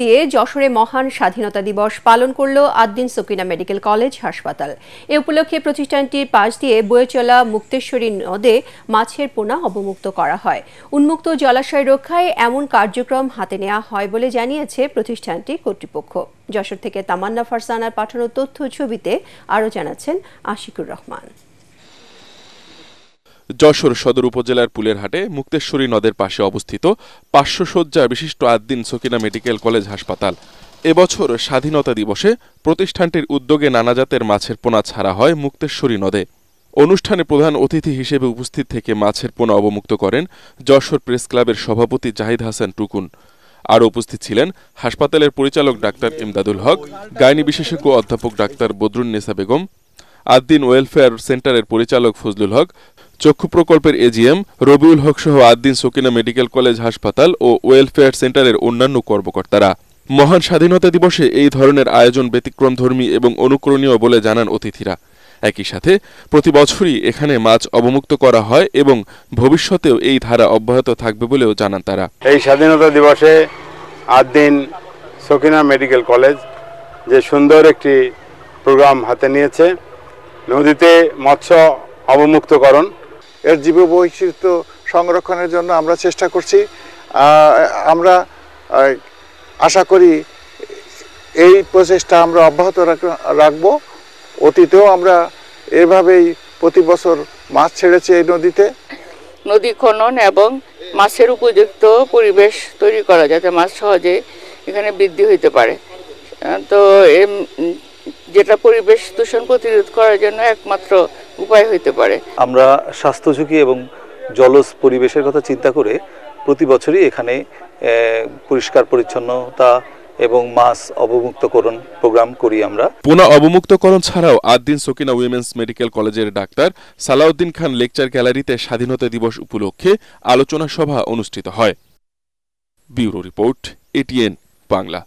দিয়ে যশোরে মহান স্বাধীনতা দিবস পালন করল আদ্দিন সকিনা মেডিকেল কলেজ হাসপাতাল। এ উপলক্ষে প্রতিষ্ঠানটির পাশ দিয়ে বয়ে চলা মুক্তেশ্বরী নদে মাছের পোনা অবমুক্ত করা হয়। উন্মুক্ত জলাশয় রক্ষায় এমন কার্যক্রম হাতে নেওয়া হয় বলে জানিয়েছে প্রতিষ্ঠানটি কর্তৃপক্ষ। যশোর থেকে তামান্না ফারসানার পাঠানো তথ্য ছবিতে আরও জানাচ্ছেন আশিকুর রহমান। যশোর সদর উপজেলার পুলেরহাটে মুক্তেশ্বরী নদের পাশে অবস্থিত 500 শয্যা বিশিষ্ট আদ্দিন সকিনা মেডিকেল কলেজ হাসপাতাল। এবছর স্বাধীনতা দিবসে প্রতিষ্ঠানটির উদ্যোগে নানা জাতের মাছের পোনা ছাড়া হয় মুক্তেশ্বরী নদে। অনুষ্ঠানে প্রধান অতিথি হিসেবে উপস্থিত থেকে মাছের পোনা অবমুক্ত করেন যশোর প্রেস ক্লাবের সভাপতি জাহিদ হাসান টুকুন। আরও উপস্থিত ছিলেন হাসপাতালের পরিচালক ডাক্তার ইমদাদুল হক, গাইনি বিশেষজ্ঞ অধ্যাপক ডাক্তার বদরুন্নেসা বেগম, আদ্দিন ওয়েলফেয়ার সেন্টারের পরিচালক ফজলুল হক, চক্ষু প্রকল্পের এজিএম রবিউল হক সহ আদ্দিন সকিনা মেডিকেল কলেজ হাসপাতাল ও ওয়েলফেয়ার সেন্টারের অন্যান্য কর্মকর্তারা। মহান স্বাধীনতা দিবসে এই ধরনের আয়োজন ব্যতিক্রমধর্মী এবং অনুকরণীয় বলে জানান অতিথিরা। একই সাথে প্রতি বছরই এখানে মাছ অবমুক্ত করা হয় এবং ভবিষ্যতেও এই ধারা অব্যাহত থাকবে বলেও জানান তারা। এই স্বাধীনতা দিবসে আদ্দিন সকিনা মেডিকেল কলেজ যে সুন্দর একটি প্রোগ্রাম হাতে নিয়েছে, নদীতে মৎস্য অবমুক্তকরণ, এর জীববৈচিত্র্য সংরক্ষণের জন্য আমরা চেষ্টা করছি। আমরা আশা করি এই প্রচেষ্টা আমরা অব্যাহত রাখব। অতীতেও আমরা এভাবেই প্রতি বছর মাছ ছেড়েছি এই নদীতে। নদী খনন এবং মাছের উপযুক্ত পরিবেশ তৈরি করা যাতে মাছ সহজে এখানে বৃদ্ধি হইতে পারে। তো যেটা পরিবেশ দূষণ প্রতিরোধ করার জন্য একমাত্র উপায় হইতে পারে। আমরা স্বাস্থ্য ঝুঁকি এবং জলজ পরিবেশের কথা চিন্তা করে প্রতি বছরই এখানে পরিষ্কার পরিচ্ছন্নতা এবং মাছ অবমুক্তকরণ প্রোগ্রাম করি আমরা। পোনা অবমুক্তকরণ ছাড়াও আদ্দিন সকিনা উইমেন্স মেডিকেল কলেজের ডাক্তার সালাউদ্দিন খান লেকচার গ্যালারিতে স্বাধীনতা দিবস উপলক্ষে আলোচনা সভা অনুষ্ঠিত হয়। Bureau report, ATN Bangla.